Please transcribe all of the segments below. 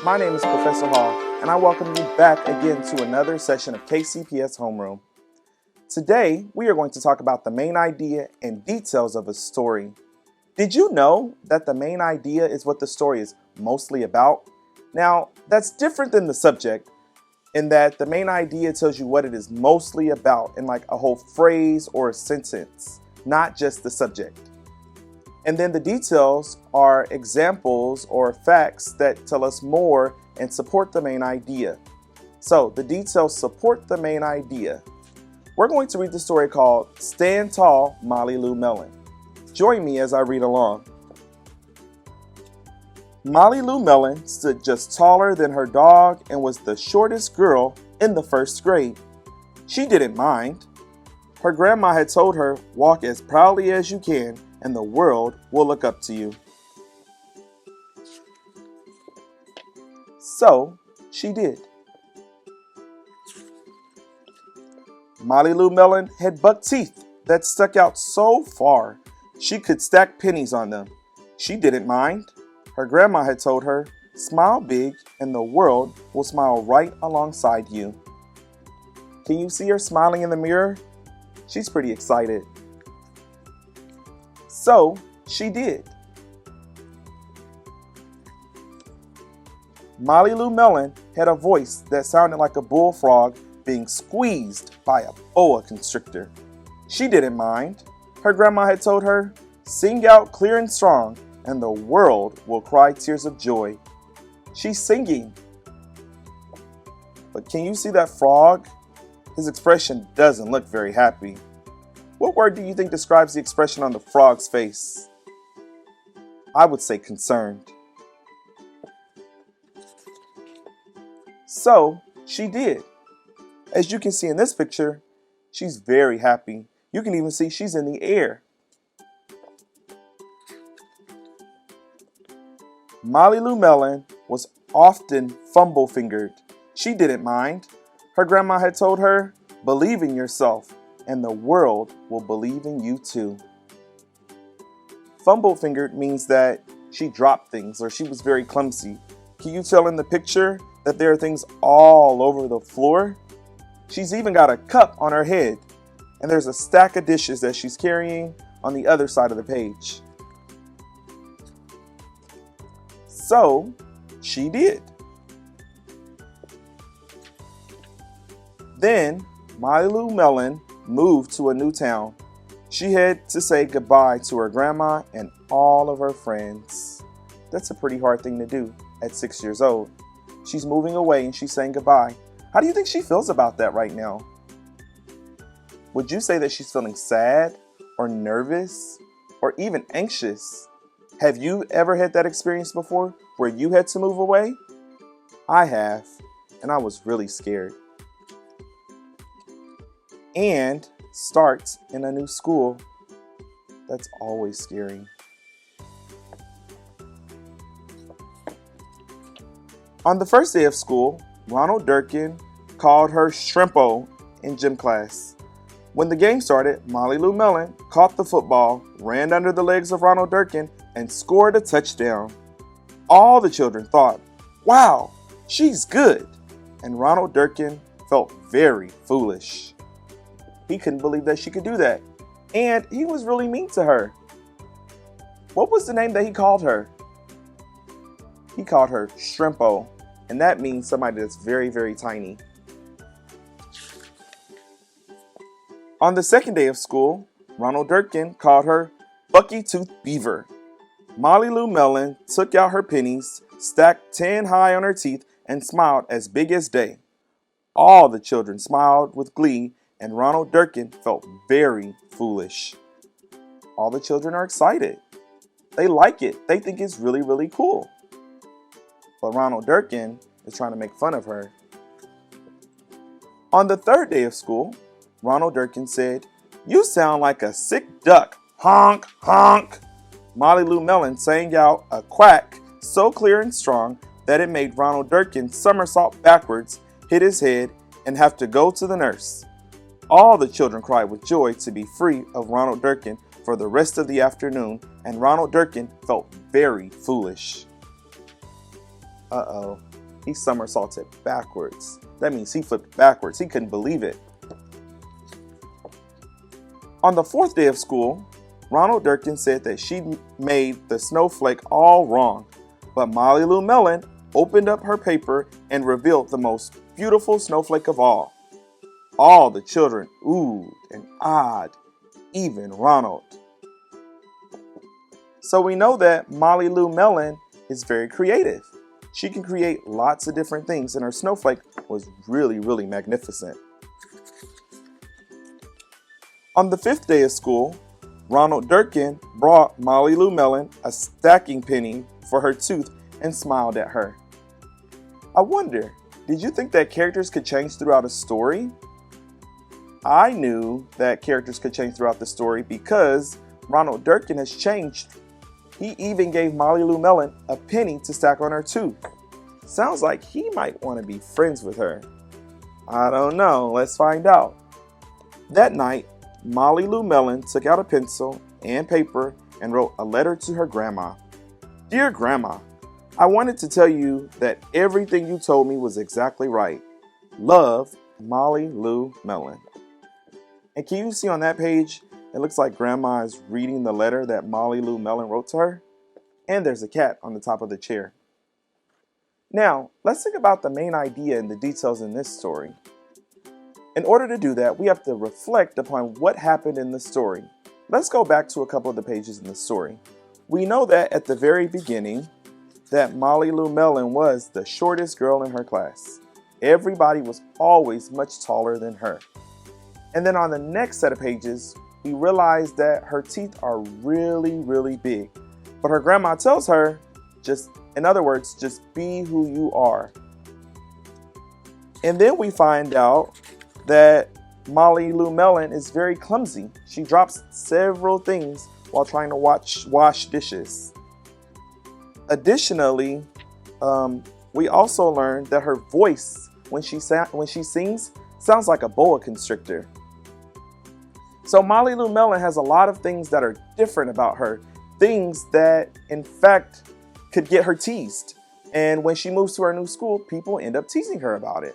My name is Professor Hall, and I welcome you back again to another session of KCPS Homeroom. Today, we are going to talk about the main idea and details of a story. Did you know that the main idea is what the story is mostly about? Now, that's different than the subject in that the main idea tells you what it is mostly about in like a whole phrase or a sentence, not just the subject. And then the details are examples or facts that tell us more and support the main idea. So the details support the main idea. We're going to read the story called Stand Tall, Molly Lou Mellon. Join me as I read along. Molly Lou Mellon stood just taller than her dog and was the shortest girl in the first grade. She didn't mind. Her grandma had told her, "Walk as proudly as you can, and the world will look up to you." So she did. Molly Lou Mellon had buck teeth that stuck out so far she could stack pennies on them. She didn't mind. Her grandma had told her, "Smile big and the world will smile right alongside you." Can you see her smiling in the mirror? She's pretty excited. So she did. Molly Lou Mellon had a voice that sounded like a bullfrog being squeezed by a boa constrictor. She didn't mind. Her grandma had told her, "Sing out clear and strong, and the world will cry tears of joy." She's singing. But can you see that frog? His expression doesn't look very happy. What word do you think describes the expression on the frog's face? I would say concerned. So she did. As you can see in this picture, she's very happy. You can even see she's in the air. Molly Lou Mellon was often fumble-fingered. She didn't mind. Her grandma had told her, "Believe in yourself, and the world will believe in you too." Fumble-fingered means that she dropped things or she was very clumsy. Can you tell in the picture that there are things all over the floor? She's even got a cup on her head, and there's a stack of dishes that she's carrying on the other side of the page. So she did. Then Molly Lou Mellon moved to a new town. She had to say goodbye to her grandma and all of her friends. That's a pretty hard thing to do at 6 years old. She's moving away and she's saying goodbye. How do you think she feels about that right now? Would you say that she's feeling sad or nervous or even anxious? Have you ever had that experience before where you had to move away? I have, and I was really scared. And starts in a new school. That's always scary. On the first day of school, Ronald Durkin called her Shrimpo in gym class. When the game started, Molly Lou Mellon caught the football, ran under the legs of Ronald Durkin, and scored a touchdown. All the children thought, "Wow, she's good." And Ronald Durkin felt very foolish. He couldn't believe that she could do that. And he was really mean to her. What was the name that he called her? He called her Shrimpo, and that means somebody that's very, very tiny. On the second day of school, Ronald Durkin called her Bucky-Toothed Beaver. Molly Lou Mellon took out her pennies, stacked 10 high on her teeth, and smiled as big as day. All the children smiled with glee, and Ronald Durkin felt very foolish. All the children are excited. They like it. They think it's really, really cool. But Ronald Durkin is trying to make fun of her. On the third day of school, Ronald Durkin said, "You sound like a sick duck. Honk, honk." Molly Lou Mellon sang out a quack so clear and strong that it made Ronald Durkin somersault backwards, hit his head, and have to go to the nurse. All the children cried with joy to be free of Ronald Durkin for the rest of the afternoon, and Ronald Durkin felt very foolish. Uh-oh, he somersaulted backwards. That means he flipped backwards. He couldn't believe it. On the 4th day of school, Ronald Durkin said that she made the snowflake all wrong, but Molly Lou Mellon opened up her paper and revealed the most beautiful snowflake of all. All the children oohed and ahed, even Ronald. So we know that Molly Lou Mellon is very creative. She can create lots of different things, and her snowflake was really, really magnificent. On the 5th day of school, Ronald Durkin brought Molly Lou Mellon a stacking penny for her tooth and smiled at her. I wonder, did you think that characters could change throughout a story? I knew that characters could change throughout the story because Ronald Durkin has changed. He even gave Molly Lou Mellon a penny to stack on her tooth. Sounds like he might want to be friends with her. I don't know, let's find out. That night, Molly Lou Mellon took out a pencil and paper and wrote a letter to her grandma. Dear Grandma, I wanted to tell you that everything you told me was exactly right. Love, Molly Lou Mellon. And can you see on that page, it looks like Grandma is reading the letter that Molly Lou Mellon wrote to her. And there's a cat on the top of the chair. Now, let's think about the main idea and the details in this story. In order to do that, we have to reflect upon what happened in the story. Let's go back to a couple of the pages in the story. We know that at the very beginning, that Molly Lou Mellon was the shortest girl in her class. Everybody was always much taller than her. And then on the next set of pages, we realize that her teeth are really, really big. But her grandma tells her, in other words, just be who you are. And then we find out that Molly Lou Mellon is very clumsy. She drops several things while trying to wash dishes. Additionally, we also learned that her voice, when she sings, sounds like a boa constrictor. So Molly Lou Mellon has a lot of things that are different about her, things that, in fact, could get her teased. And when she moves to her new school, people end up teasing her about it.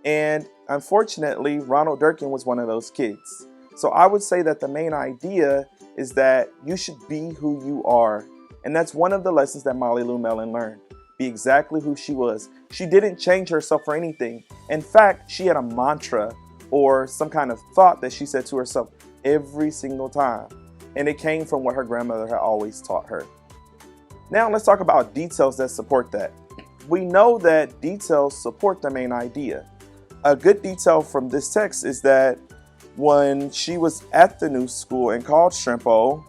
And unfortunately, Ronald Durkin was one of those kids. So I would say that the main idea is that you should be who you are. And that's one of the lessons that Molly Lou Mellon learned. Be exactly who she was. She didn't change herself for anything. In fact, she had a mantra or some kind of thought that she said to herself every single time. And it came from what her grandmother had always taught her. Now let's talk about details that support that. We know that details support the main idea. A good detail from this text is that when she was at the new school and called Shrimpo,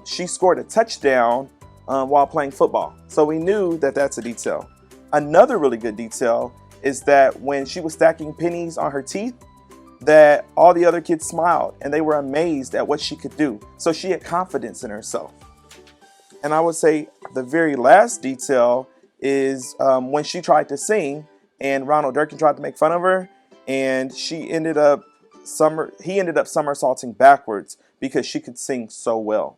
she scored a touchdown while playing football. So we knew that that's a detail. Another really good detail is that when she was stacking pennies on her teeth, that all the other kids smiled and they were amazed at what she could do. So she had confidence in herself. And I would say the very last detail is when she tried to sing and Ronald Durkin tried to make fun of her, and he ended up somersaulting backwards because she could sing so well.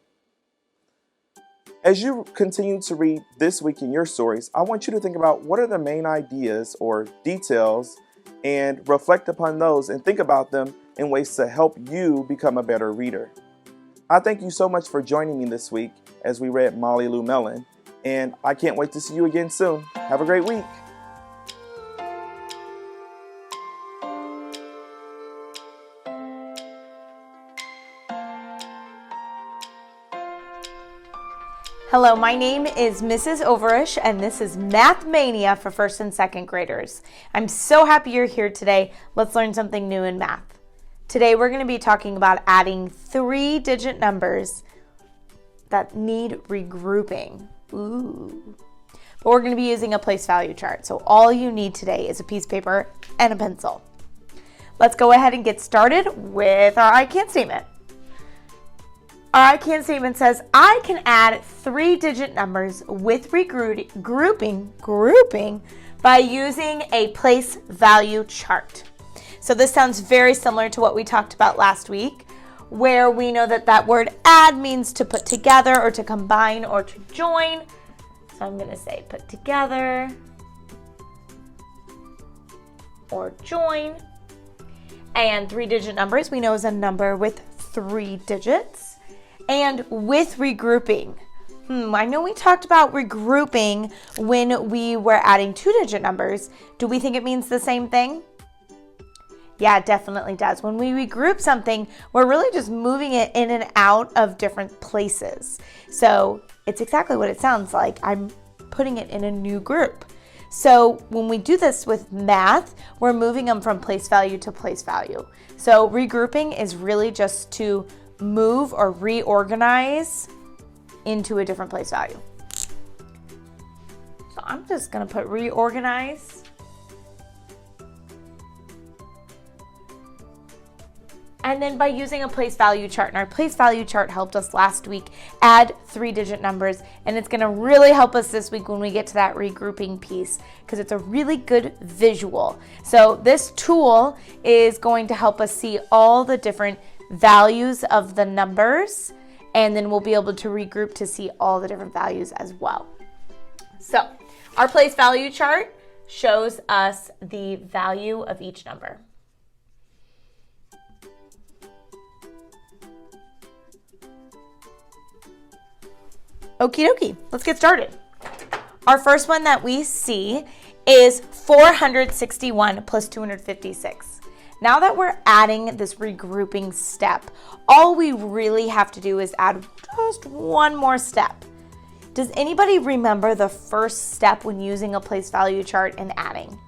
As you continue to read this week in your stories, I want you to think about what are the main ideas or details and reflect upon those and think about them in ways to help you become a better reader. I thank you so much for joining me this week as we read Molly Lou Mellon, and I can't wait to see you again soon. Have a great week. Hello, my name is Mrs. Overish, and this is Math Mania for first and second graders. I'm so happy you're here today. Let's learn something new in math. Today we're going to be talking about adding 3-digit numbers that need regrouping. Ooh. But we're going to be using a place value chart. So all you need today is a piece of paper and a pencil. Let's go ahead and get started with our I can't statement. Our I can't statement says, I can add 3-digit numbers with grouping by using a place value chart. So this sounds very similar to what we talked about last week, where we know that word add means to put together or to combine or to join. So I'm going to say put together or join. And 3-digit numbers we know is a number with 3 digits. And with regrouping. I know we talked about regrouping when we were adding 2-digit numbers. Do we think it means the same thing? Yeah, it definitely does. When we regroup something, we're really just moving it in and out of different places. So it's exactly what it sounds like. I'm putting it in a new group. So when we do this with math, we're moving them from place value to place value. So regrouping is really just to move or reorganize into a different place value. So I'm just going to put reorganize. And then by using a place value chart, and our place value chart helped us last week add 3-digit numbers, and it's gonna really help us this week when we get to that regrouping piece because it's a really good visual. So this tool is going to help us see all the different values of the numbers, and then we'll be able to regroup to see all the different values as well. So our place value chart shows us the value of each number. Okie dokie, let's get started. Our first one that we see is 461 plus 256. Now that we're adding this regrouping step, all we really have to do is add just one more step. Does anybody remember the first step when using a place value chart and adding?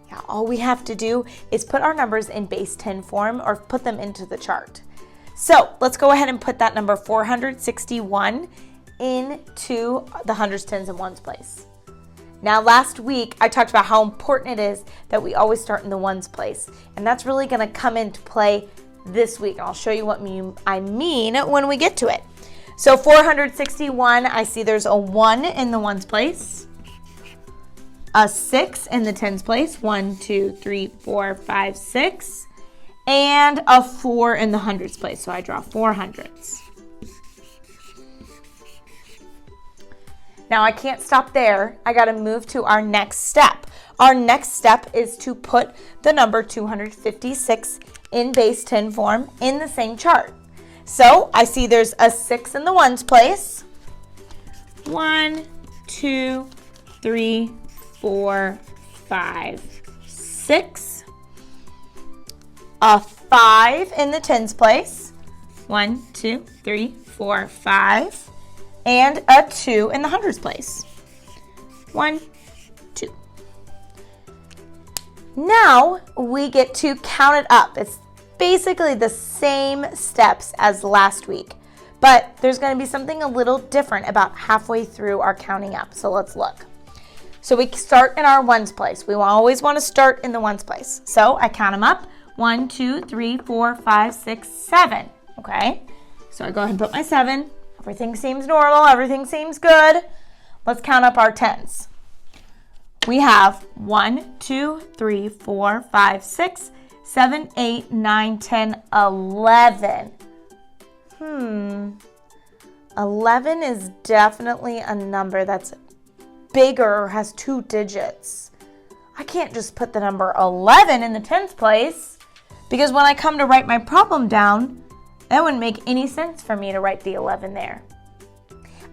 Yeah, all we have to do is put our numbers in base 10 form or put them into the chart. So let's go ahead and put that number 461 into the hundreds, tens, and ones place. Now last week I talked about how important it is that we always start in the ones place, and that's really going to come into play this week. And I'll show you what I mean when we get to it. So 461, I see there's a 1 in the ones place, a 6 in the tens place, 1, 2, 3, 4, 5, 6. And a 4 in the hundreds place. So I draw 4 hundreds. Now I can't stop there. I got to move to our next step. Our next step is to put the number 256 in base 10 form in the same chart. So I see there's a 6 in the ones place. 1, 2, 3, 4, 5, 6. A 5 in the tens place, 1, 2, 3, 4, 5, and a 2 in the hundreds place, 1, 2. Now we get to count it up. It's basically the same steps as last week, but there's going to be something a little different about halfway through our counting up. So let's look. So we start in our ones place. We always want to start in the ones place. So I count them up. 1, 2, 3, 4, 5, 6, 7. Okay, so I go ahead and put my 7. Everything seems normal. Everything seems good. Let's count up our tens. We have 1, 2, 3, 4, 5, 6, 7, 8, 9, 10, 11. 11 is definitely a number that's bigger or has 2 digits. I can't just put the number 11 in the tens place, because when I come to write my problem down, that wouldn't make any sense for me to write the 11 there.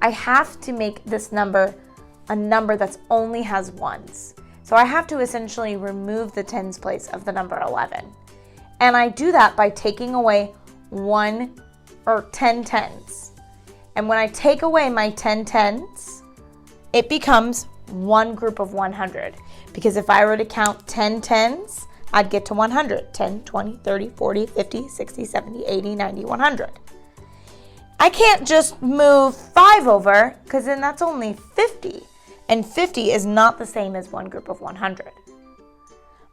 I have to make this number a number that only has ones. So I have to essentially remove the tens place of the number 11. And I do that by taking away 10 tens. And when I take away my 10 tens, it becomes one group of 100. Because if I were to count 10 tens, I'd get to 100. 10, 20, 30, 40, 50, 60, 70, 80, 90, 100. I can't just move 5 over, because then that's only 50. And 50 is not the same as one group of 100.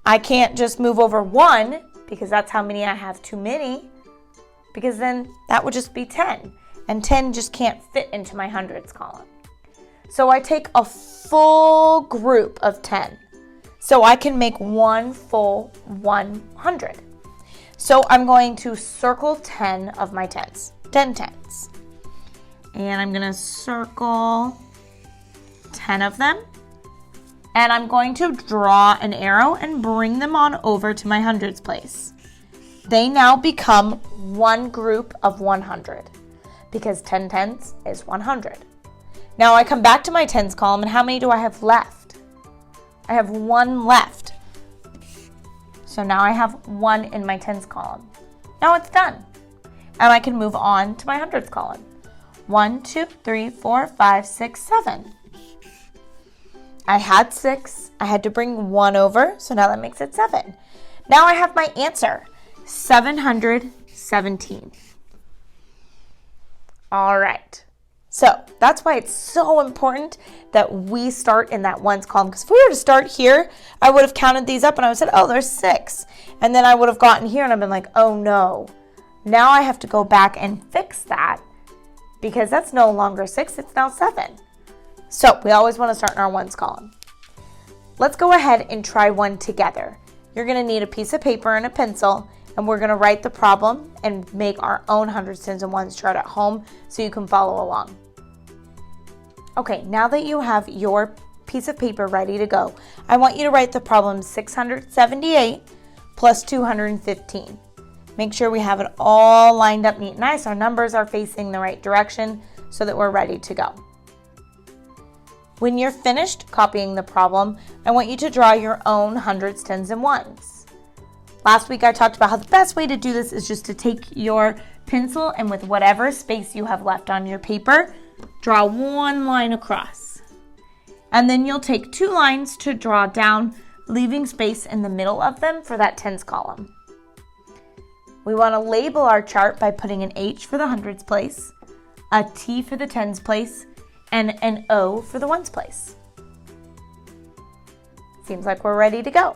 I can't just move over 1, because that's how many I have too many, because then that would just be 10. And 10 just can't fit into my hundreds column. So I take a full group of 10. So I can make one full 100. So I'm going to circle 10 of my tens. 10 tens. And I'm going to circle 10 of them. And I'm going to draw an arrow and bring them on over to my hundreds place. They now become one group of 100 because 10 tens is 100. Now I come back to my tens column, and how many do I have left? I have 1 left. So now I have 1 in my tens column. Now it's done. And I can move on to my hundreds column. 1, 2, 3, 4, 5, 6, 7. I had 6. I had to bring 1 over, so now that makes it 7. Now I have my answer, 717. All right. So that's why it's so important that we start in that ones column. Because if we were to start here, I would have counted these up and I would have said, oh, there's 6. And then I would have gotten here and I've been like, oh no. Now I have to go back and fix that because that's no longer 6, it's now 7. So we always want to start in our ones column. Let's go ahead and try one together. You're going to need a piece of paper and a pencil, and we're going to write the problem and make our own hundreds, tens, and ones chart at home so you can follow along. Okay, now that you have your piece of paper ready to go, I want you to write the problem 678 plus 215. Make sure we have it all lined up neat and nice. Our numbers are facing the right direction so that we're ready to go. When you're finished copying the problem, I want you to draw your own hundreds, tens, and ones. Last week I talked about how the best way to do this is just to take your pencil and with whatever space you have left on your paper, draw 1 line across. And then you'll take 2 lines to draw down, leaving space in the middle of them for that tens column. We want to label our chart by putting an H for the hundreds place, a T for the tens place, and an O for the ones place. Seems like we're ready to go.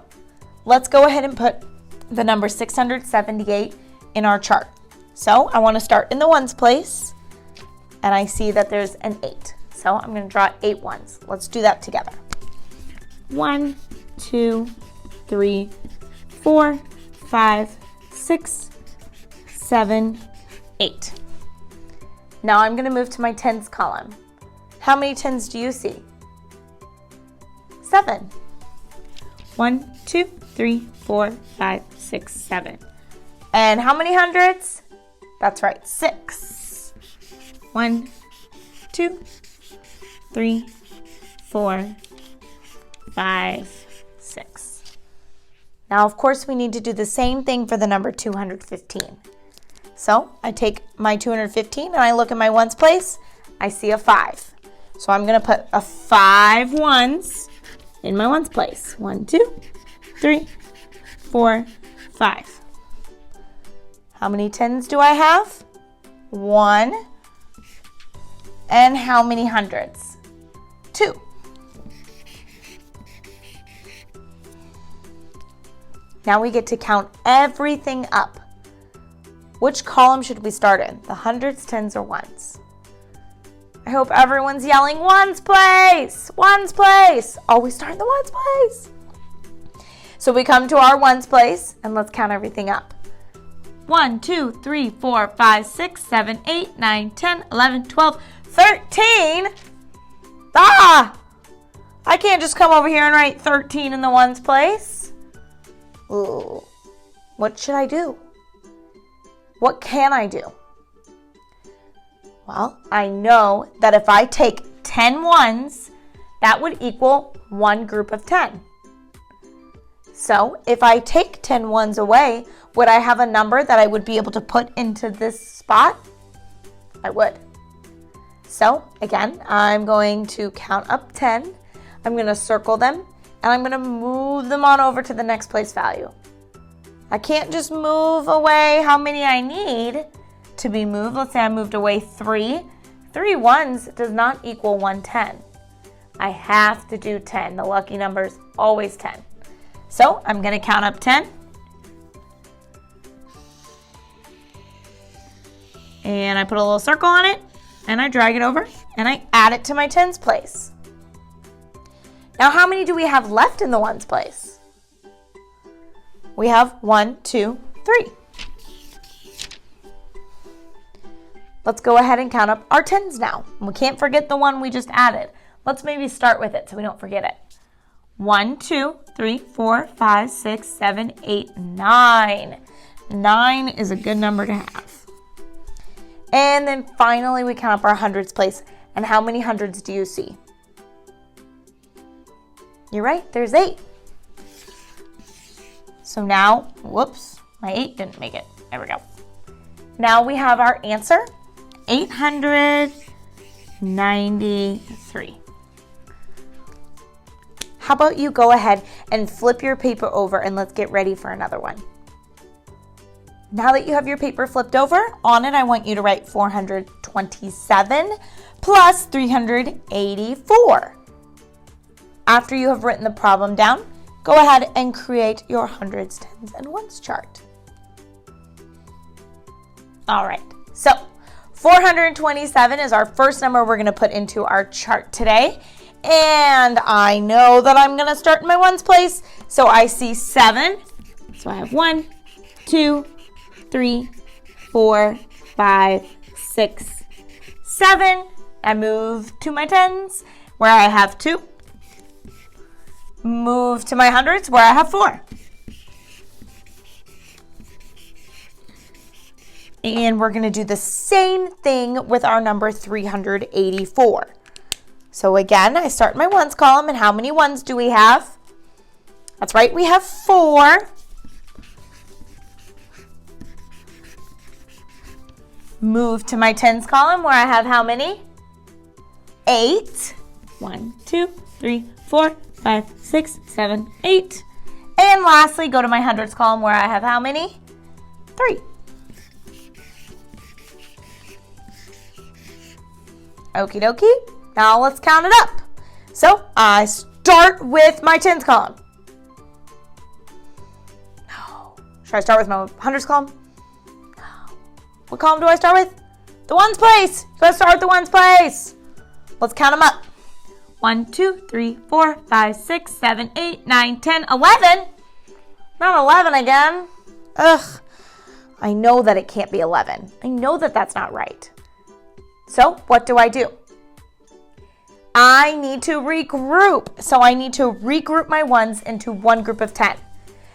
Let's go ahead and put the number 678 in our chart. So I want to start in the ones place, and I see that there's an 8. So I'm going to draw 8 ones. Let's do that together. 1, 2, 3, 4, 5, 6, 7, 8. Now I'm going to move to my tens column. How many tens do you see? 7. 1, 2, 3, 4, 5, 6, 7. And how many hundreds? That's right, 6. 1, 2, 3, 4, 5, 6. Now, of course, we need to do the same thing for the number 215. So I take my 215 and I look at my ones place. I see a 5. So I'm going to put a 5 ones in my ones place. 1, 2, 3, 4, 5. How many tens do I have? 1. And how many hundreds? 2. Now we get to count everything up. Which column should we start in? The hundreds, tens, or ones? I hope everyone's yelling ones place, ones place. Always start in the ones place. So we come to our ones place and let's count everything up. 1, 2, 3, 4, 5, 6, 7, 8, 9, 10, 11, 12, 13. I can't just come over here and write 13 in the ones place. Ooh, what should I do? What can I do? Well, I know that if I take 10 ones, that would equal one group of 10. So if I take 10 ones away, would I have a number that I would be able to put into this spot? I would. So again, I'm going to count up 10. I'm going to circle them, and I'm going to move them on over to the next place value. I can't just move away how many I need to be moved. Let's say I moved away 3. 3 ones does not equal 110. I have to do 10. The lucky number is always 10. So I'm going to count up 10. And I put a little circle on it, and I drag it over, and I add it to my tens place. Now how many do we have left in the ones place? We have 1, 2, 3. Let's go ahead and count up our tens now. We can't forget the one we just added. Let's maybe start with it so we don't forget it. 1, 2, 3, 4, 5, 6, 7, 8, 9. 9 is a good number to have. And then finally, we count up our hundreds place. And how many hundreds do you see? You're right, there's 8. So now, whoops, my 8 didn't make it. There we go. Now we have our answer, 893. How about you go ahead and flip your paper over and let's get ready for another one. Now that you have your paper flipped over, on it I want you to write 427 plus 384. After you have written the problem down, go ahead and create your hundreds, tens, and ones chart. All right, so 427 is our first number we're going to put into our chart today. And I know that I'm going to start in my ones place. So I see 7. So I have 1, 2, 3, 4, 5, 6, 7. I move to my tens where I have 2. Move to my hundreds where I have 4. And we're going to do the same thing with our number 384. So again, I start in my ones column, and how many ones do we have? That's right, we have 4. Move to my tens column where I have how many? 8. 1, 2, 3, 4, 5, 6, 7, 8. And lastly, go to my hundreds column where I have how many? 3. Okie dokie. Now let's count it up. So I start with my tens column. No. Should I start with my hundreds column? No. What column do I start with? The ones place. You gotta start with the ones place. Let's count them up. 1, 2, 3, 4, 5, 6, 7, 8, 9, 10, 11. Not 11 again. Ugh. I know that it can't be 11. I know that that's not right. So what do? I need to regroup. So I need to regroup my ones into one group of 10.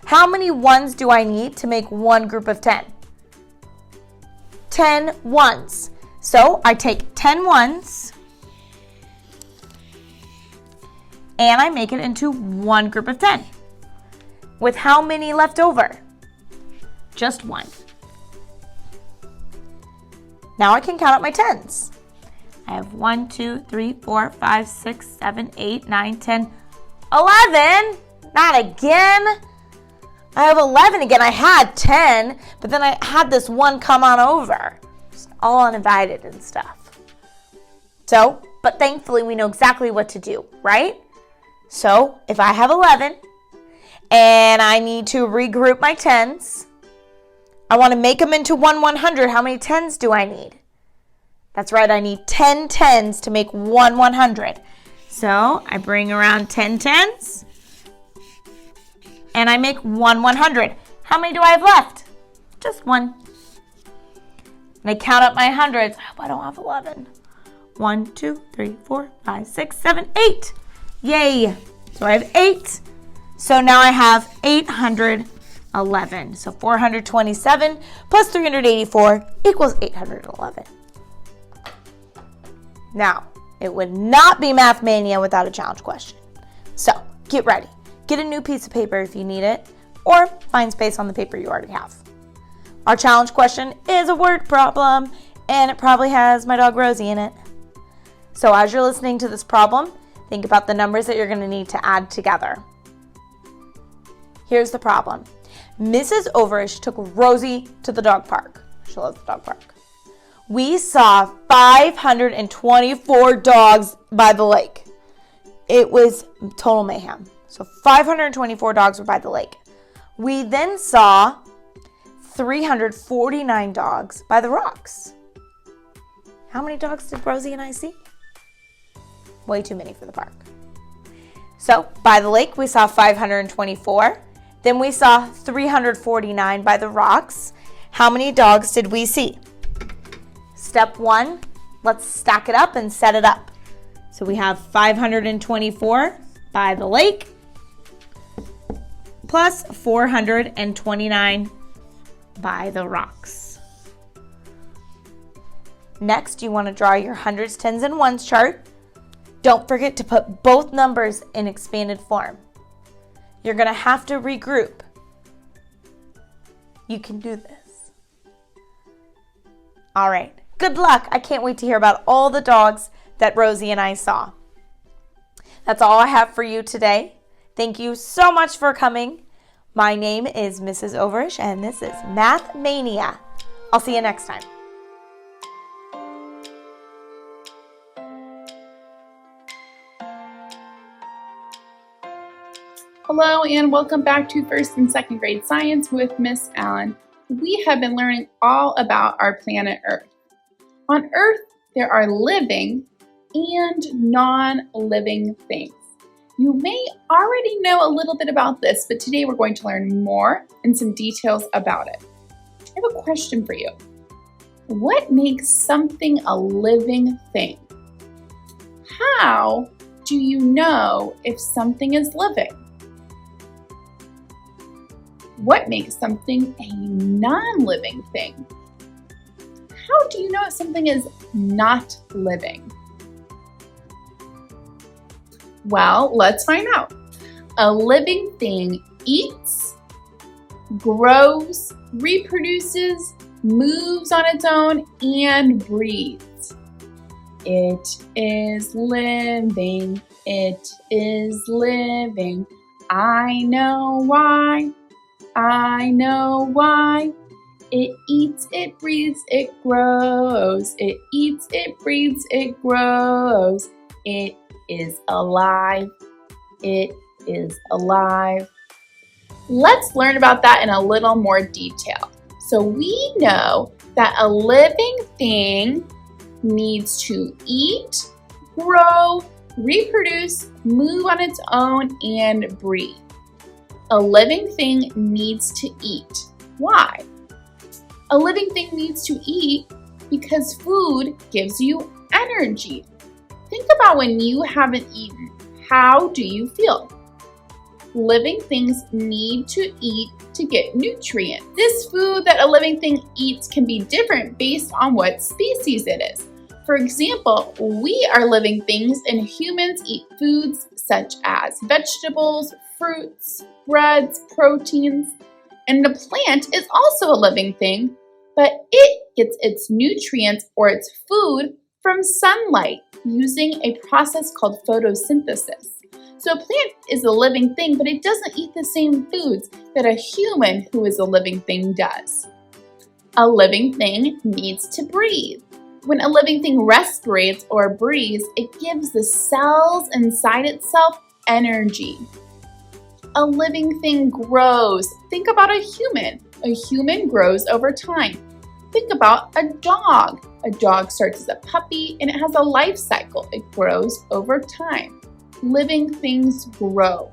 How many ones do I need to make one group of 10? 10 ones. So I take 10 ones and I make it into one group of 10. With how many left over? Just 1. Now I can count up my tens. I have 1, 2, 3, 4, 5, 6, 7, 8, 9, 10, 11. Not again. I have 11 again. I had 10, but then I had this one come on over. Just all uninvited and stuff. So, but thankfully we know exactly what to do, right? So if I have 11 and I need to regroup my tens, I want to make them into one 100. How many tens do I need? That's right, I need 10 tens to make one 100. So I bring around 10 tens and I make one 100. How many do I have left? Just 1. And I count up my hundreds. I hope I don't have 11. 1, 2, 3, 4, 5, 6, 7, 8. Yay. So I have 8. So now I have 811. So 427 plus 384 equals 811. Now, it would not be Math Mania without a challenge question. So get ready. Get a new piece of paper if you need it, or find space on the paper you already have. Our challenge question is a word problem, and it probably has my dog Rosie in it. So as you're listening to this problem, think about the numbers that you're going to need to add together. Here's the problem. Mrs. Overish took Rosie to the dog park. She loves the dog park. We saw 524 dogs by the lake. It was total mayhem. So 524 dogs were by the lake. We then saw 349 dogs by the rocks. How many dogs did Rosie and I see? Way too many for the park. So by the lake, we saw 524. Then we saw 349 by the rocks. How many dogs did we see? Step 1, let's stack it up and set it up. So we have 524 by the lake plus 429 by the rocks. Next, you want to draw your hundreds, tens, and ones chart. Don't forget to put both numbers in expanded form. You're going to have to regroup. You can do this. All right, good luck. I can't wait to hear about all the dogs that Rosie and I saw. That's all I have for you today. Thank you so much for coming. My name is Mrs. Overish, and this is Math Mania. I'll see you next time. Hello and welcome back to first and second grade science with Miss Allen. We have been learning all about our planet Earth. On Earth, there are living and non-living things. You may already know a little bit about this, but today we're going to learn more and some details about it. I have a question for you. What makes something a living thing? How do you know if something is living? What makes something a non-living thing? How do you know if something is not living? Well, let's find out. A living thing eats, grows, reproduces, moves on its own, and breathes. It is living. It is living. I know why. I know why. It eats, it breathes, it grows. It eats, it breathes, it grows. It is alive. It is alive. Let's learn about that in a little more detail. So we know that a living thing needs to eat, grow, reproduce, move on its own, and breathe. A living thing needs to eat. Why? A living thing needs to eat because food gives you energy. Think about when you haven't eaten. How do you feel? Living things need to eat to get nutrients. This food that a living thing eats can be different based on what species it is. For example, we are living things and humans eat foods such as vegetables, fruits, breads, proteins, and the plant is also a living thing, but it gets its nutrients or its food from sunlight using a process called photosynthesis. So a plant is a living thing, but it doesn't eat the same foods that a human who is a living thing does. A living thing needs to breathe. When a living thing respirates or breathes, it gives the cells inside itself energy. A living thing grows. Think about a human. A human grows over time. Think about a dog. A dog starts as a puppy and it has a life cycle. It grows over time. Living things grow.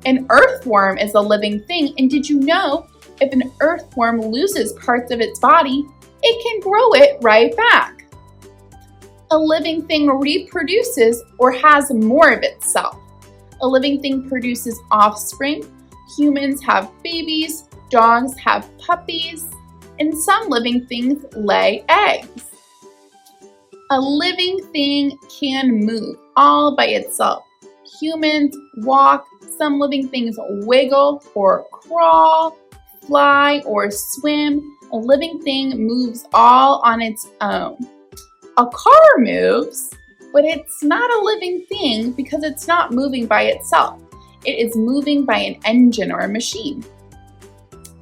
An earthworm is a living thing, and did you know if an earthworm loses parts of its body, it can grow it right back? A living thing reproduces or has more of itself. A living thing produces offspring. Humans have babies, dogs have puppies, and some living things lay eggs. A living thing can move all by itself. Humans walk, some living things wiggle or crawl, fly or swim. A living thing moves all on its own. A car moves, but it's not a living thing because it's not moving by itself. It is moving by an engine or a machine.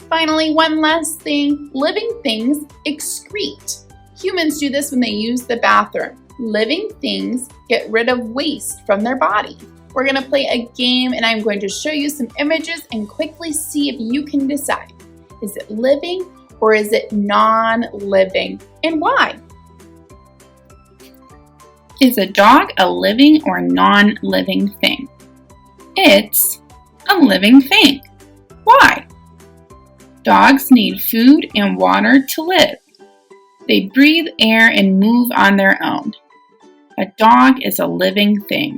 Finally, one last thing, living things excrete. Humans do this when they use the bathroom. Living things get rid of waste from their body. We're going to play a game and I'm going to show you some images and quickly see if you can decide. Is it living or is it non-living, and why? Is a dog a living or non-living thing? It's a living thing. Why? Dogs need food and water to live. They breathe air and move on their own. A dog is a living thing.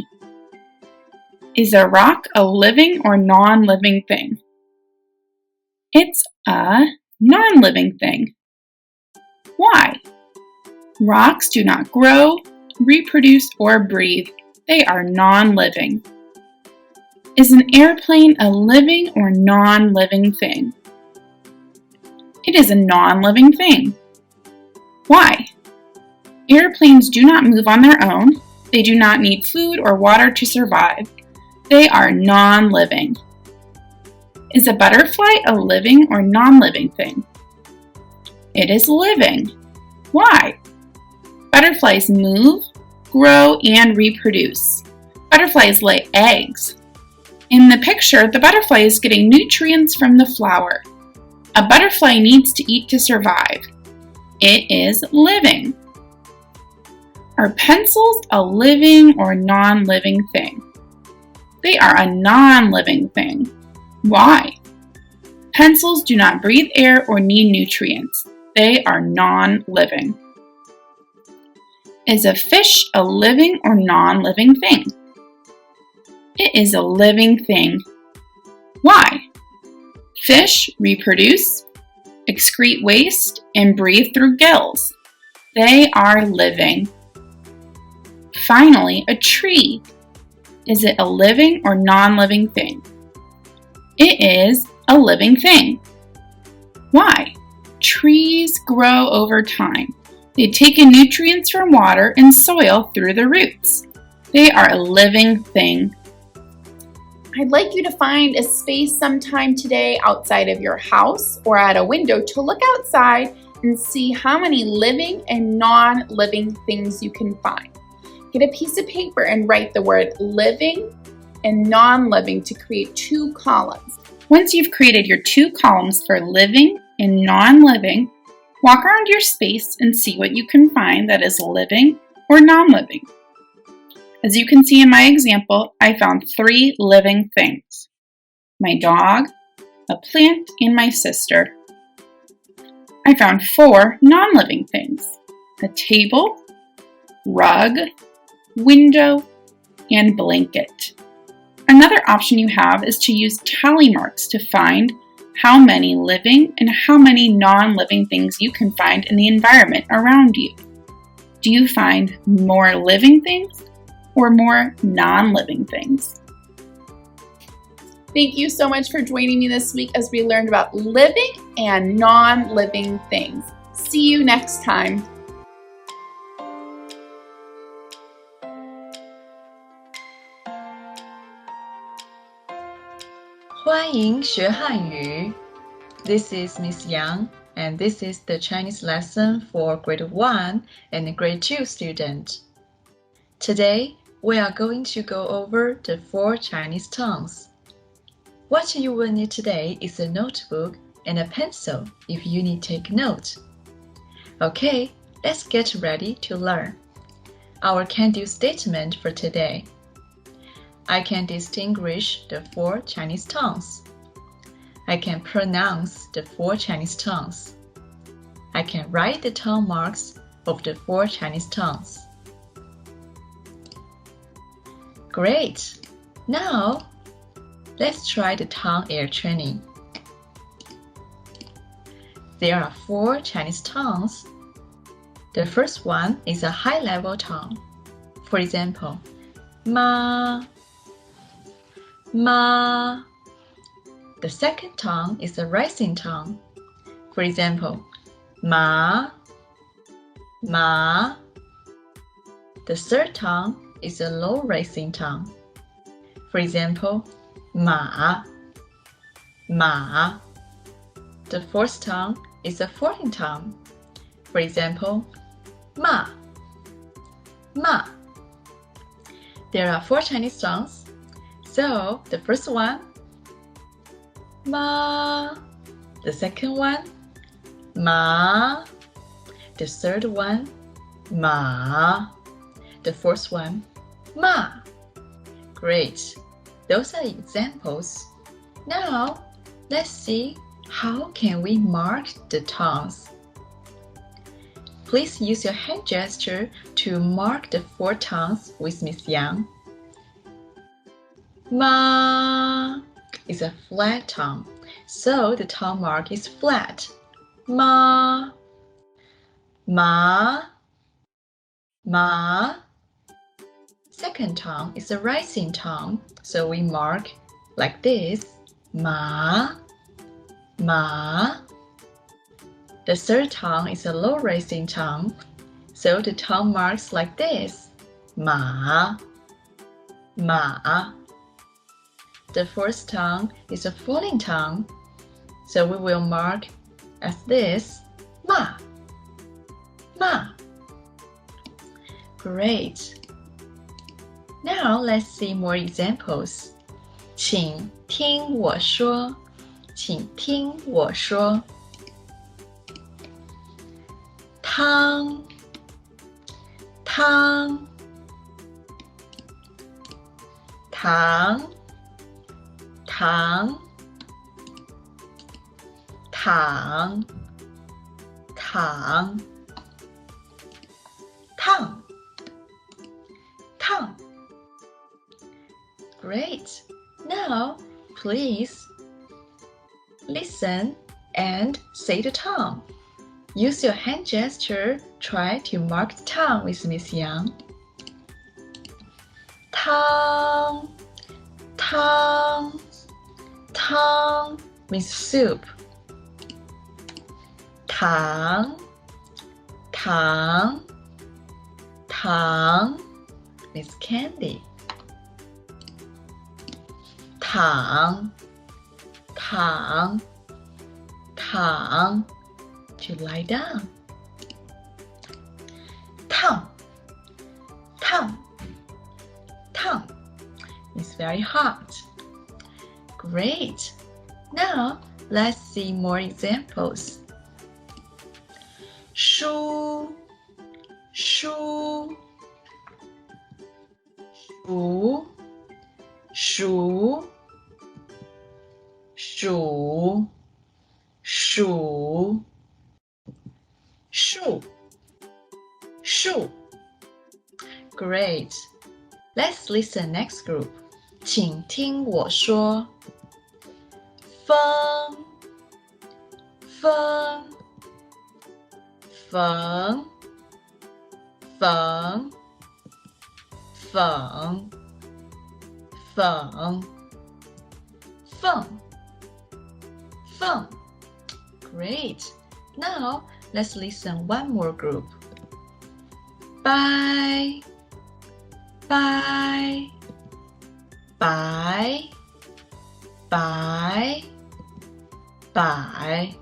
Is a rock a living or non-living thing? It's a non-living thing. Why? Rocks do not grow, reproduce, or breathe. They are non-living. Is an airplane a living or non-living thing? It is a non-living thing. Why? Airplanes do not move on their own. They do not need food or water to survive. They are non-living. Is a butterfly a living or non-living thing? It is living. Why? Butterflies move, grow, and reproduce. Butterflies lay eggs. In the picture, the butterfly is getting nutrients from the flower. A butterfly needs to eat to survive. It is living. Are pencils a living or non-living thing? They are a non-living thing. Why? Pencils do not breathe air or need nutrients. They are non-living. Is a fish a living or non-living thing? It is a living thing. Why? Fish reproduce, excrete waste, and breathe through gills. They are living. Finally, a tree. Is it a living or non-living thing? It is a living thing. Why? Trees grow over time. They take in nutrients from water and soil through the roots. They are a living thing. I'd like you to find a space sometime today outside of your house or at a window to look outside and see how many living and non-living things you can find. Get a piece of paper and write the word living and non-living to create 2 columns. Once you've created your 2 columns for living and non-living, walk around your space and see what you can find that is living or non-living. As you can see in my example, I found 3 living things: my dog, a plant, and my sister. I found 4 non-living things: a table, rug, window, and blanket. Another option you have is to use tally marks to find how many living and how many non-living things you can find in the environment around you. Do you find more living things or more non-living things? Thank you so much for joining me this week as we learned about living and non-living things. See you next time. 欢迎学汉语 This is Miss Yang, and this is the Chinese lesson for grade 1 and grade 2 student. Today, we are going to go over the 4 Chinese tongues. What you will need today is a notebook and a pencil if you need to take note. Okay, let's get ready to learn. Our can-do statement for today. I can distinguish the 4 Chinese tongues. I can pronounce the 4 Chinese tongues. I can write the tongue marks of the 4 Chinese tongues. Great! Now, let's try the tongue air training. There are 4 Chinese tongues. The first one is a high-level tongue. For example, ma, ma. The second tongue is a rising tongue. For example, ma, ma. The third tongue is a low rising tongue. For example, ma, ma. The fourth tongue is a falling tongue. For example, ma, ma. There are 4 Chinese tongues. So the first one, ma. The second one, ma. The third one, ma. The fourth one, ma. Great. Those are examples. Now, let's see how can we mark the tongues. Please use your hand gesture to mark the 4 tongues with Miss Yang. Ma is a flat tongue. So the tongue mark is flat. Ma, ma, ma. Second tongue is a rising tongue, so we mark like this. Ma, ma. The third tongue is a low rising tongue, so the tongue marks like this. Ma, ma. The fourth tongue is a falling tongue, so we will mark as this. Ma, ma. Great. Now let's see more examples. 请听我说，请听我说。汤，汤，糖，糖，糖，糖，烫，烫。Great. Now, please listen and say the tongue. Use your hand gesture. Try to mark the tongue with Miss Yang. Tang, tang, tang means soup. Tang, tang, tang means candy. Tang, tang, tang, to lie down. Tang, tang, tang is very hot. Great. Now let's see more examples. Shu, shu, shu, shu, shu, shu, shu, shu. Great. Let's listen next group. 请听我说。风，风，风，风，风，风，凤，凤。Great. Now let's listen one more group. Bye, bye, bye, bye, bye,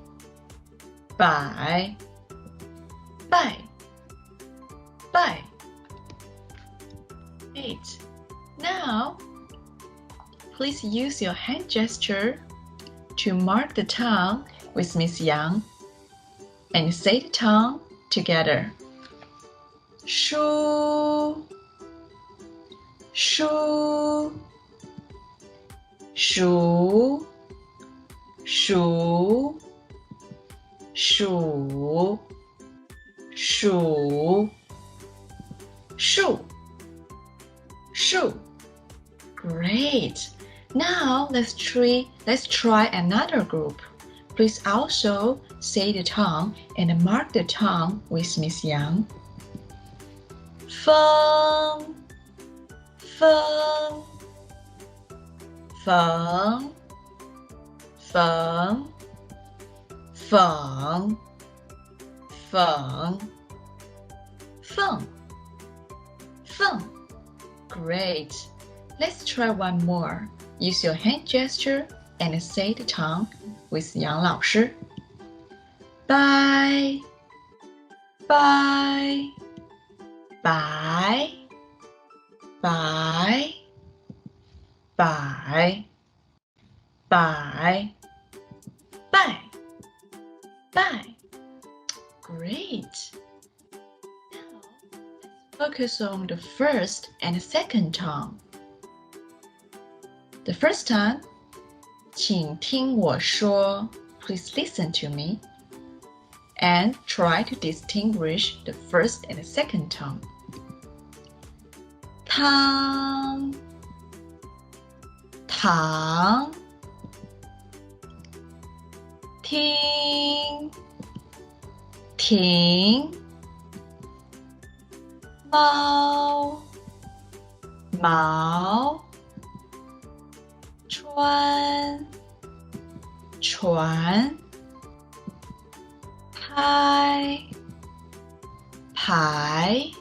bye, bye, bye. Great. Now, please use your hand gesture to mark the tongue with Miss Yang and say the tongue together. Shu, shu, shu, shu, shu, shu, shu, shu. Great. Now let's try another group. Please also say the tongue and mark the tongue with Miss Yang. Feng, feng, feng, feng, feng, feng, feng, feng. Great. Let's try one more. Use your hand gesture and say the tongue with Yang 老师. Bye, bye, bye, bye, bye, bye, bye, bye. Great. Now let's focus on the first and second tongue. The first tongue, 请听我说. Please listen to me and try to distinguish the first and the second tongue. 糖，糖，听停猫毛穿船拍牌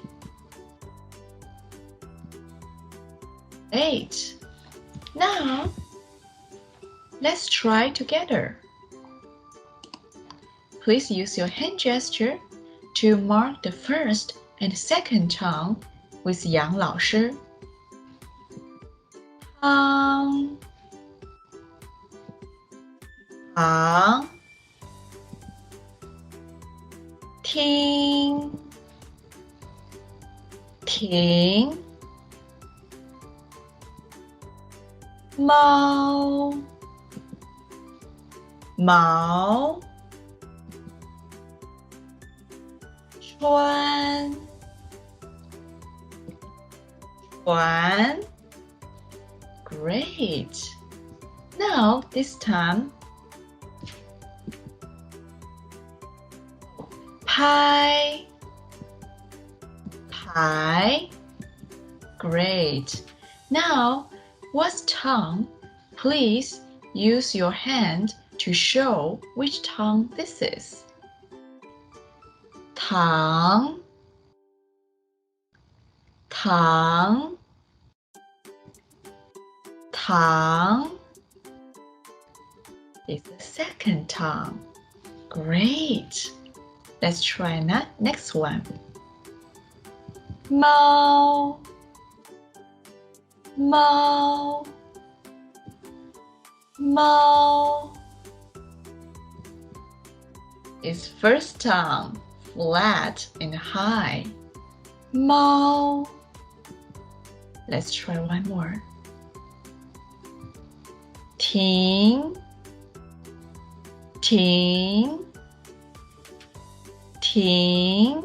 Great. Now let's try together. Please use your hand gesture to mark the first and second tongue with Yang 老师。汤糖听停猫毛穿船 Great. Now this time 拍牌 Great. Now what's tongue? Please use your hand to show which tongue this is. 糖糖糖 is the second tongue. Great. Let's try that next one. 猫猫猫 is first tongue, flat and high. 猫 Let's try one more. 停停停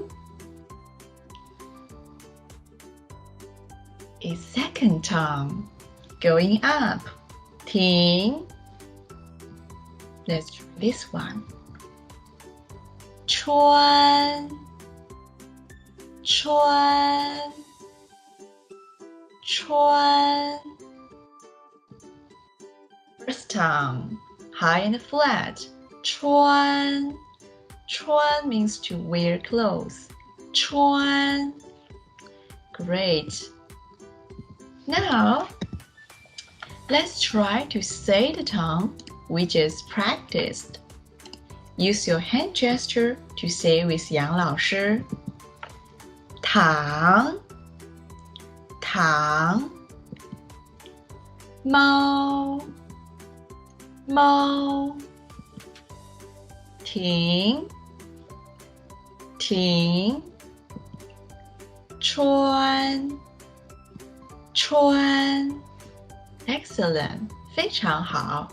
is second tongue, going up. 停 Let's try this one. 穿穿穿 First tongue, high and flat. 穿 穿 means to wear clothes. 穿 Great. Now, let's try to say the tongue we just practiced. Use your hand gesture to say with Yang 老师。糖糖猫猫停停穿穿 Excellent 非常好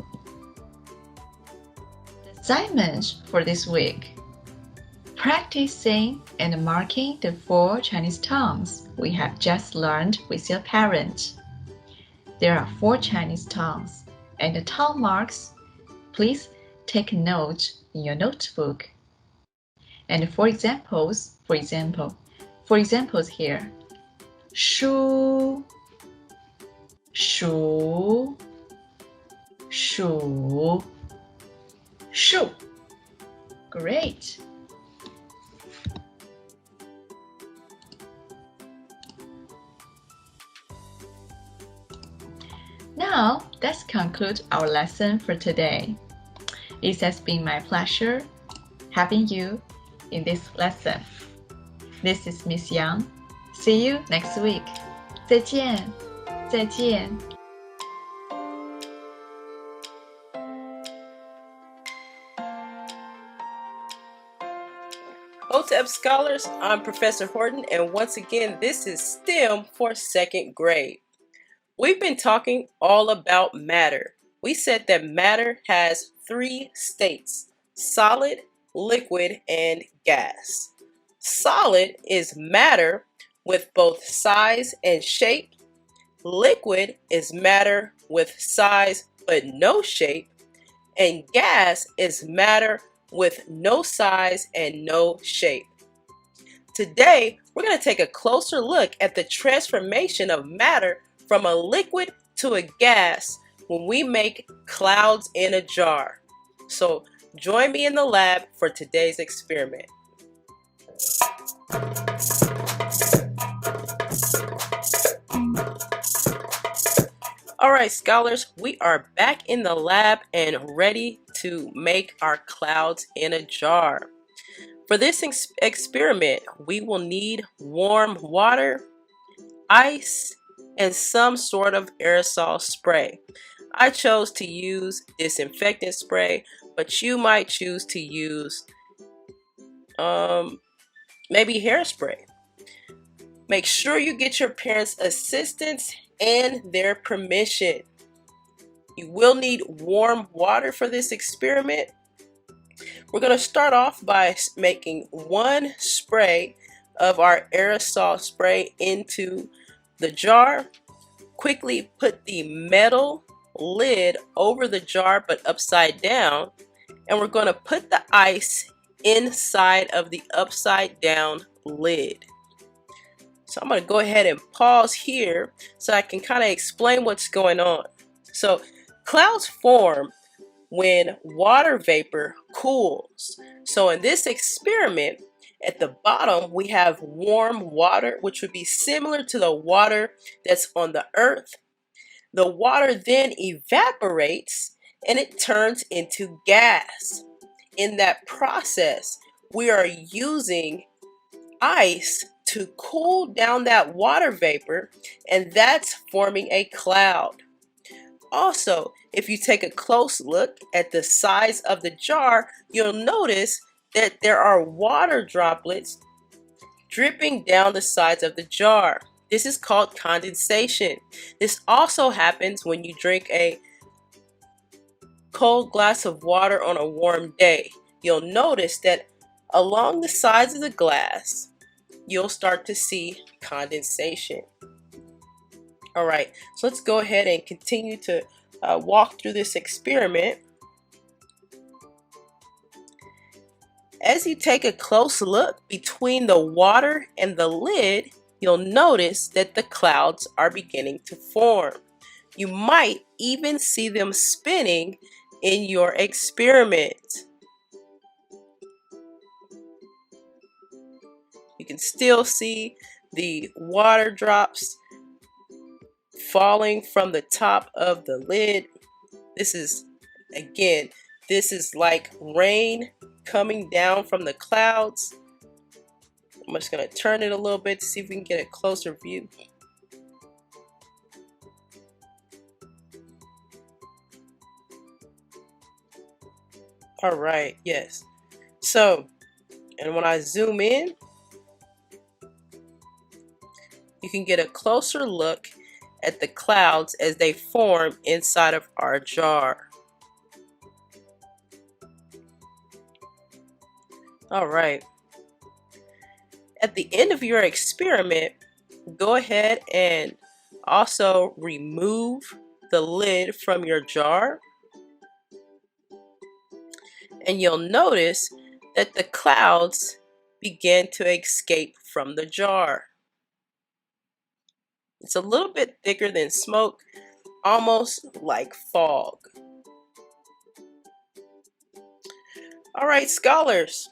Assignments for this week. Practice saying and marking the 4 Chinese tongues we have just learned with your parent. There are 4 Chinese tongues, and the tongue marks, please take note in your notebook. And for examples here, 书数数数 Great. Now, let's conclude our lesson for today. It has been my pleasure having you in this lesson. This is Miss Yang. See you next week. 再见，再见。OTEP Scholars, I'm Professor Horton, and once again, this is STEM for 2nd grade. We've been talking all about matter. We said that matter has 3 states: solid, liquid, and gas. Solid is matter with both size and shape. Liquid is matter with size but no shape. And gas is matter with no size and no shape. Today, we're going to take a closer look at the transformation of matter from a liquid to a gas when we make clouds in a jar. So join me in the lab for today's experiment. Alright scholars, we are back in the lab and ready to make our clouds in a jar. For this experiment, we will need warm water, ice, and some sort of aerosol spray. I chose to use disinfectant spray, but you might choose to use maybe hairspray. Make sure you get your parents' assistance and their permission. You will need warm water for this experiment. We're going to start off by making one spray of our aerosol spray into the jar. Quickly put the metal lid over the jar but upside down, and we're going to put the ice inside of the upside down lid. So I'm going to go ahead and pause here so I can kind of explain what's going on. So clouds form when water vapor cools. So in this experiment, at the bottom we have warm water, which would be similar to the water that's on the earth. The water then evaporates and it turns into gas. In that process, we are using ice to cool down that water vapor, and that's forming a cloud. Also, if you take a close look at the size of the jar, you'll notice that there are water droplets dripping down the sides of the jar. This is called condensation. This also happens when you drink a cold glass of water on a warm day. You'll notice that along the sides of the glass, you'll start to see condensation. All right, so let's go ahead and continue to walk through this experiment. As you take a close look between the water and the lid, you'll notice that the clouds are beginning to form. You might even see them spinning in your experiment. You can still see the water drops falling from the top of the lid. This is like rain coming down from the clouds. I'm just going to turn it a little bit to see if we can get a closer view. All right, yes. So, and when I zoom in, you can get a closer look at the clouds as they form inside of our jar. All right. At the end of your experiment, go ahead and also remove the lid from your jar. And you'll notice that the clouds begin to escape from the jar. It's a little bit thicker than smoke, almost like fog. All right, scholars.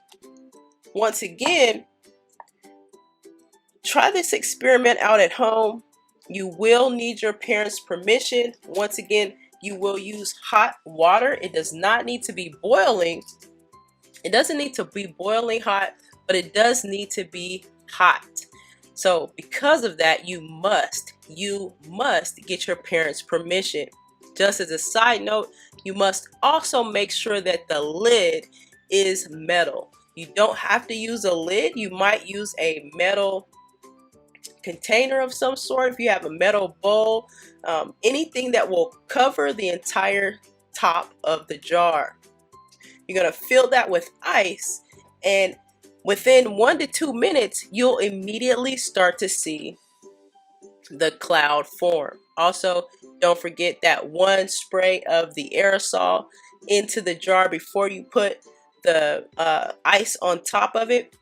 Once again, try this experiment out at home. You will need your parents' permission. Once again, you will use hot water. It does not need to be boiling. It doesn't need to be boiling hot, but it does need to be hot. So because of that, you must get your parents' permission. Just as a side note, you must also make sure that the lid is metal. You don't have to use a lid. You might use a metal container of some sort. If you have a metal bowl, anything that will cover the entire top of the jar. You're going to fill that with ice, and within 1 to 2 minutes, you'll immediately start to see the cloud form. Also, don't forget that one spray of the aerosol into the jar before you put the ice on top of it.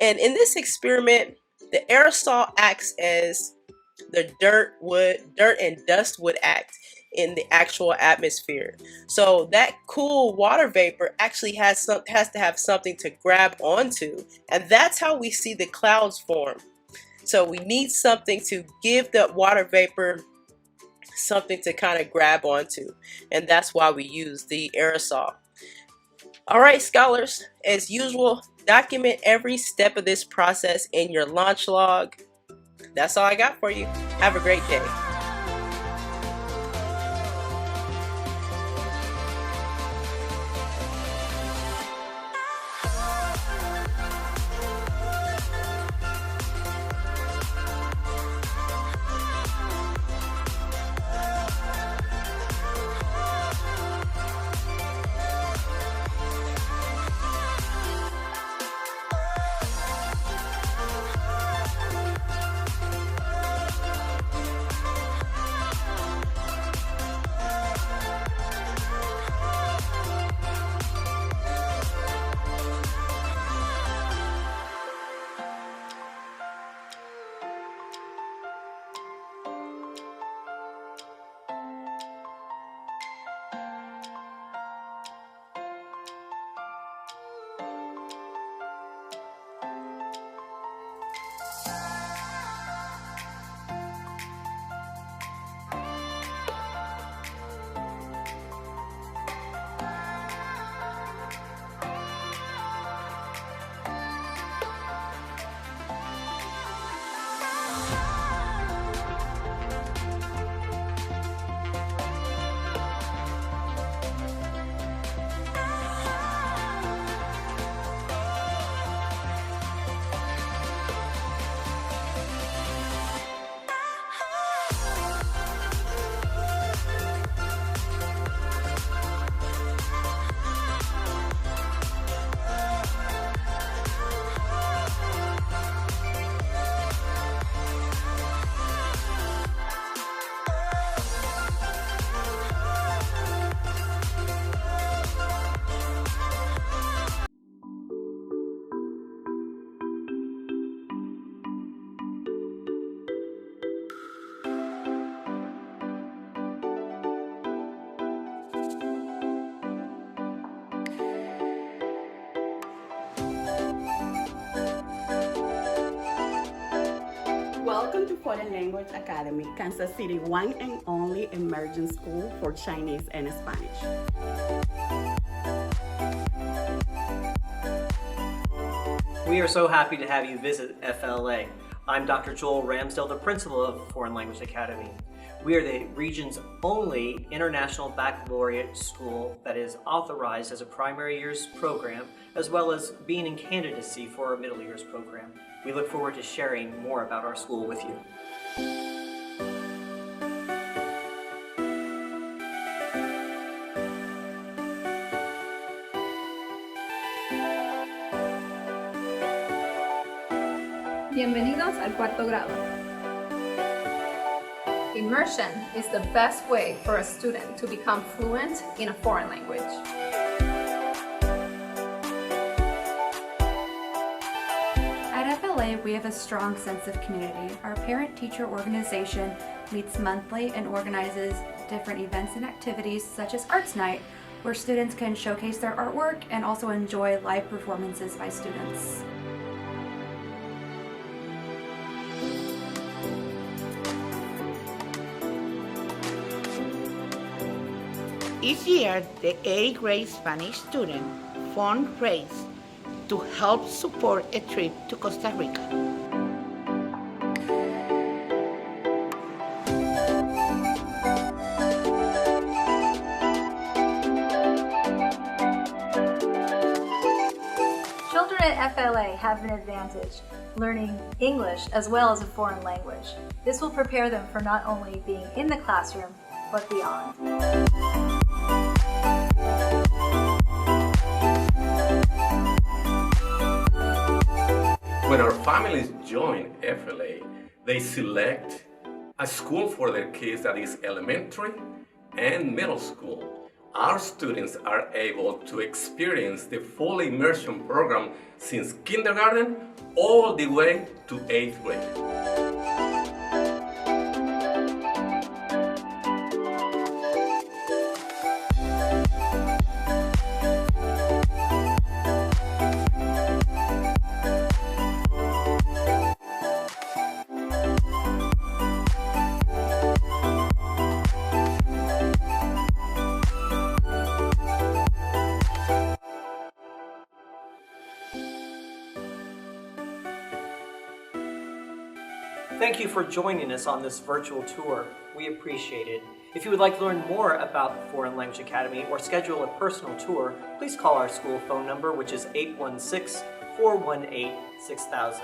And in this experiment, the aerosol acts as the dirt and dust would act in the actual atmosphere. So that cool water vapor actually has to have something to grab onto, and that's how we see the clouds form. So we need something to give the water vapor something to kind of grab onto, and that's why we use the aerosol. All right, scholars, as usual, document every step of this process in your launch log. That's all I got for you. Have a great day. Welcome to Foreign Language Academy, Kansas City one and only emerging school for Chinese and Spanish. We are so happy to have you visit FLA. I'm Dr. Joel Ramsdale, the principal of Foreign Language Academy. We are the region's only international baccalaureate school that is authorized as a primary years program, as well as being in candidacy for a middle years program. We look forward to sharing more about our school with you. Bienvenidos al cuarto grado. Immersion is the best way for a student to become fluent in a foreign language. At FLA, we have a strong sense of community. Our parent-teacher organization meets monthly and organizes different events and activities such as Arts Night, where students can showcase their artwork and also enjoy live performances by students. Each year, the 8th grade Spanish student fundraise to help support a trip to Costa Rica. Children at FLA have an advantage, learning English as well as a foreign language. This will prepare them for not only being in the classroom, but beyond. When our families join FLA, they select a school for their kids that is elementary and middle school. our students are able to experience the full immersion program since kindergarten all the way to 8th grade. Thank you for joining us on this virtual tour. We appreciate it. If you would like to learn more about Foreign Language Academy or schedule a personal tour, please call our school phone number, which is 816-418-6000.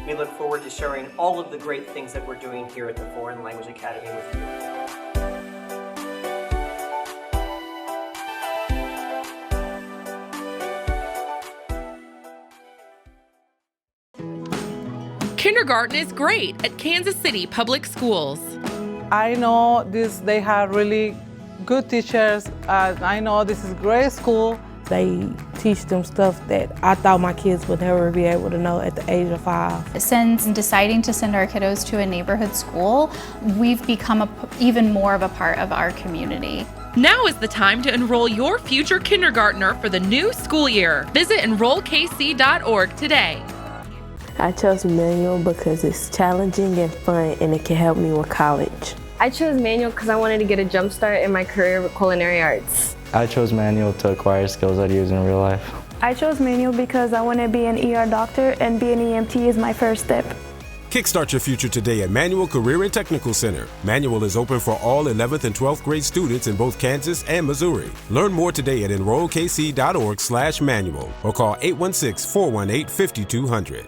We look forward to sharing all of the great things that we're doing here at the Foreign Language Academy with you. Kindergarten is great at Kansas City Public Schools. I know they have really good teachers. I know this is a great school. They teach them stuff that I thought my kids would never be able to know at the age of 5. Since deciding to send our kiddos to a neighborhood school, we've become even more of a part of our community. Now is the time to enroll your future kindergartner for the new school year. Visit enrollkc.org today. I chose manual because it's challenging and fun, and it can help me with college. I chose manual because I wanted to get a jump start in my career with culinary arts. I chose manual to acquire skills I'd use in real life. I chose manual because I want to be an ER doctor, and being an EMT is my first step. Kickstart your future today at Manual Career and Technical Center. Manual is open for all 11th and 12th grade students in both Kansas and Missouri. Learn more today at enrollkc.org/manual or call 816-418-5200.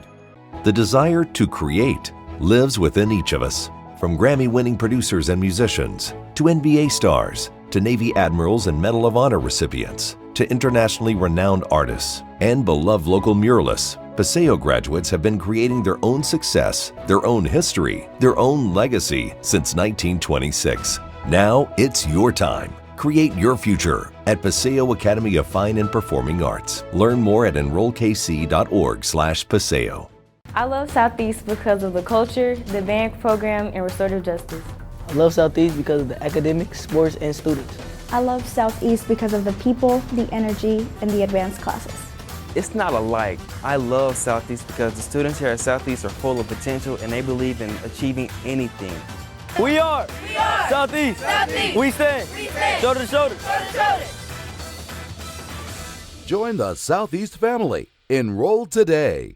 The desire to create lives within each of us. From Grammy-winning producers and musicians, to NBA stars, to Navy admirals and Medal of Honor recipients, to internationally renowned artists, and beloved local muralists, Paseo graduates have been creating their own success, their own history, their own legacy since 1926. Now it's your time. Create your future at Paseo Academy of Fine and Performing Arts. Learn more at enrollkc.org/Paseo. I love Southeast because of the culture, the band program, and restorative justice. I love Southeast because of the academics, sports, and students. I love Southeast because of the people, the energy, and the advanced classes. It's not alike. I love Southeast because the students here at Southeast are full of potential and they believe in achieving anything. We are Southeast. Southeast. We stand shoulder to shoulder. Join the Southeast family. Enroll today.